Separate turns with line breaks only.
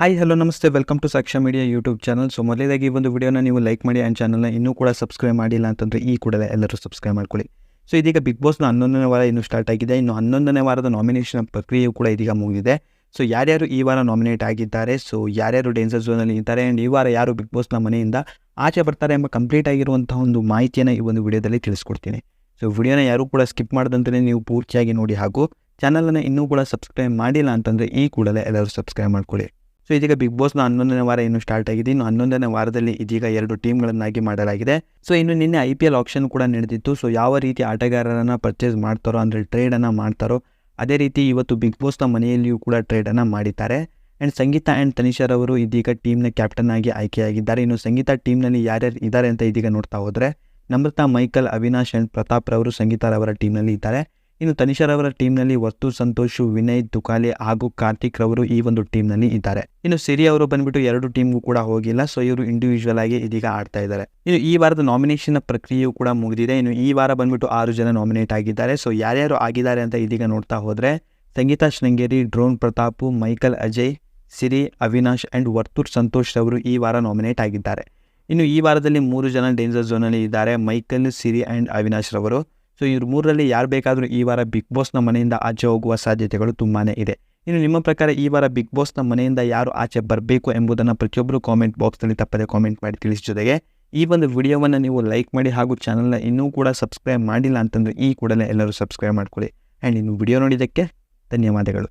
Hi hello ನಮಸ್ತೆ welcome to ಸಾಕ್ಷ್ಯ media YouTube channel. So ಮೊದಲೇದಾಗಿ ಈ ಒಂದು ವಿಡಿಯೋನ ನೀವು ಲೈಕ್ ಮಾಡಿ ಆ್ಯಂಡ್ ಚಾನಲ್ನ ಇನ್ನೂ ಕೂಡ ಸಬ್ಸ್ಕ್ರೈಬ್ ಮಾಡಿಲ್ಲ ಅಂತಂದರೆ ಈ ಕೂಡಲೇ ಎಲ್ಲರೂ ಸಬ್ಸ್ಕ್ರೈಬ್ ಮಾಡ್ಕೊಳ್ಳಿ. ಸೊ ಇದೀಗ ಬಿಗ್ ಬಾಸ್ನ 11ನೇ ವಾರ ಇನ್ನೂ ಸ್ಟಾರ್ಟ್ ಆಗಿದೆ. ಇನ್ನು 11ನೇ ವಾರದ ನಾಮಿನೇಷನ್ ಪ್ರಕ್ರಿಯೆಯು ಕೂಡ ಇದೀಗ ಮುಗಿದಿದೆ. ಸೊ ಯಾರ್ಯಾರು ಈ ವಾರ ನಾಮಿನೇಟ್ ಆಗಿದ್ದಾರೆ, ಸೊ ಯಾರ್ಯಾರು ಡೇಂಜರ್ ಝೋನಲ್ಲಿ ಇದ್ದಾರೆ ಆ್ಯಂಡ್ ಈ ವಾರ ಯಾರು ಬಿಗ್ ಬಾಸ್ನ ಮನೆಯಿಂದ ಆಚೆ ಬರ್ತಾರೆ ಎಂಬ ಕಂಪ್ಲೀಟ್ ಆಗಿರುವಂಥ ಒಂದು ಮಾಹಿತಿಯನ್ನು ಈ ಒಂದು ವಿಡಿಯೋದಲ್ಲಿ ತಿಳಿಸ್ಕೊಡ್ತೀನಿ. ಸೊ ವಿಡಿಯೋನ ಯಾರೂ ಕೂಡ ಸ್ಕಿಪ್ ಮಾಡ್ದಂತೆ ನೀವು ಪೂರ್ತಿಯಾಗಿ ನೋಡಿ, ಹಾಗೂ ಚಾನಲನ್ನು ಇನ್ನೂ ಕೂಡ ಸಬ್ಸ್ಕ್ರೈಬ್ ಮಾಡಿಲ್ಲ ಅಂತಂದರೆ ಈ ಕೂಡಲೇ ಎಲ್ಲರೂ ಸಬ್ಸ್ಕ್ರೈಬ್ ಮಾಡ್ಕೊಳ್ಳಿ. ಸೊ ಇದೀಗ ಬಿಗ್ ಬಾಸ್ನ 11ನೇ ವಾರ ಇನ್ನೂ ಸ್ಟಾರ್ಟ್ ಆಗಿದೆ. ಇನ್ನು 11ನೇ ವಾರದಲ್ಲಿ ಇದೀಗ 2 ಟೀಮ್ಗಳನ್ನಾಗಿ ಮಾಡಲಾಗಿದೆ. ಸೊ ಇನ್ನು ನಿನ್ನೆ IPL ಆಕ್ಷನ್ ಕೂಡ ನಡೆದಿತ್ತು. ಸೊ ಯಾವ ರೀತಿ ಆಟಗಾರರನ್ನು ಪರ್ಚೇಸ್ ಮಾಡ್ತಾರೋ, ಅಂದರೆ ಟ್ರೇಡನ್ನು ಮಾಡ್ತಾರೋ, ಅದೇ ರೀತಿ ಇವತ್ತು ಬಿಗ್ ಬಾಸ್ನ ಮನೆಯಲ್ಲಿಯೂ ಕೂಡ ಟ್ರೇಡನ್ನು ಮಾಡಿದ್ದಾರೆ. ಆ್ಯಂಡ್ ಸಂಗೀತ ಆ್ಯಂಡ್ ತನಿಷರ್ ಅವರು ಇದೀಗ ಟೀಮ್ನ ಕ್ಯಾಪ್ಟನ್ ಆಗಿ ಆಯ್ಕೆಯಾಗಿದ್ದಾರೆ. ಇನ್ನು ಸಂಗೀತ ಟೀಮ್ನಲ್ಲಿ ಯಾರ್ಯಾರು ಇದ್ದಾರೆ ಅಂತ ಇದೀಗ ನೋಡ್ತಾ ಹೋದರೆ, ನಮ್ರತಾ, ಮೈಕಲ್, ಅವಿನಾಶ್ ಆ್ಯಂಡ್ ಪ್ರತಾಪ್ ರವರು ಸಂಗೀತರವರ ಟೀಮ್ನಲ್ಲಿ ಇದ್ದಾರೆ. ಇನ್ನು ತನಿಷರ್ ಅವರ ಟೀಮ್ನಲ್ಲಿ ವರ್ತೂರ್ ಸಂತೋಷ್, ವಿನಯ್, ತುಕಾಲಿ ಹಾಗೂ ಕಾರ್ತಿಕ್ ರವರು ಈ ಒಂದು ಟೀಮ್ನಲ್ಲಿ ಇದ್ದಾರೆ. ಇನ್ನು ಸಿರಿ ಅವರು ಬಂದ್ಬಿಟ್ಟು 2 ಟೀಮ್ಗೂ ಕೂಡ ಹೋಗಿಲ್ಲ. ಸೊ ಇವರು ಇಂಡಿವಿಜುವಲ್ ಆಗಿ ಇದೀಗ ಆಡ್ತಾ ಇದ್ದಾರೆ. ಇನ್ನು ಈ ವಾರದ ನಾಮಿನೇಷನ್ ಪ್ರಕ್ರಿಯೆಯು ಕೂಡ ಮುಗಿದಿದೆ. ಇನ್ನು ಈ ವಾರ ಬಂದ್ಬಿಟ್ಟು 6 ಜನ ನಾಮಿನೇಟ್ ಆಗಿದ್ದಾರೆ. ಸೊ ಯಾರ್ಯಾರು ಆಗಿದ್ದಾರೆ ಅಂತ ಇದೀಗ ನೋಡ್ತಾ ಹೋದರೆ, Sangeetha Sringeri, drone Pratap, Michael Ajay, Siri, Avinash and Varthur Santhosh ರವರು ಈ ವಾರ ನಾಮಿನೇಟ್ ಆಗಿದ್ದಾರೆ. ಇನ್ನು ಈ ವಾರದಲ್ಲಿ 3 ಜನ ಡೇಂಜರ್ ಝೋನಲ್ಲಿ ಇದ್ದಾರೆ, ಮೈಕಲ್, ಸಿರಿ ಆ್ಯಂಡ್ ಅವಿನಾಶ್ ರವರು. ಸೊ ಇವ್ರ 3ರಲ್ಲಿ ಯಾರು ಬೇಕಾದರೂ ಈ ವಾರ ಬಿಗ್ ಬಾಸ್ನ ಮನೆಯಿಂದ ಆಚೆ ಹೋಗುವ ಸಾಧ್ಯತೆಗಳು ತುಂಬಾ ಇದೆ. ಇನ್ನು ನಿಮ್ಮ ಪ್ರಕಾರ ಈ ವಾರ ಬಿಗ್ ಬಾಸ್ನ ಮನೆಯಿಂದ ಯಾರು ಆಚೆ ಬರಬೇಕು ಎಂಬುದನ್ನು ಪ್ರತಿಯೊಬ್ಬರು ಕಾಮೆಂಟ್ ಬಾಕ್ಸ್ನಲ್ಲಿ ತಪ್ಪದೆ ಕಾಮೆಂಟ್ ಮಾಡಿ ತಿಳಿಸಿ. ಜೊತೆಗೆ ಈ ಒಂದು ವಿಡಿಯೋವನ್ನು ನೀವು ಲೈಕ್ ಮಾಡಿ ಹಾಗೂ ಚಾನಲ್ನ ಇನ್ನೂ ಕೂಡ ಸಬ್ಸ್ಕ್ರೈಬ್ ಮಾಡಿಲ್ಲ ಅಂತಂದರೆ ಈ ಕೂಡಲೇ ಎಲ್ಲರೂ ಸಬ್ಸ್ಕ್ರೈಬ್ ಮಾಡ್ಕೊಳ್ಳಿ. ಆ್ಯಂಡ್ ಇನ್ನು ವಿಡಿಯೋ ನೋಡಿದ್ದಕ್ಕೆ ಧನ್ಯವಾದಗಳು.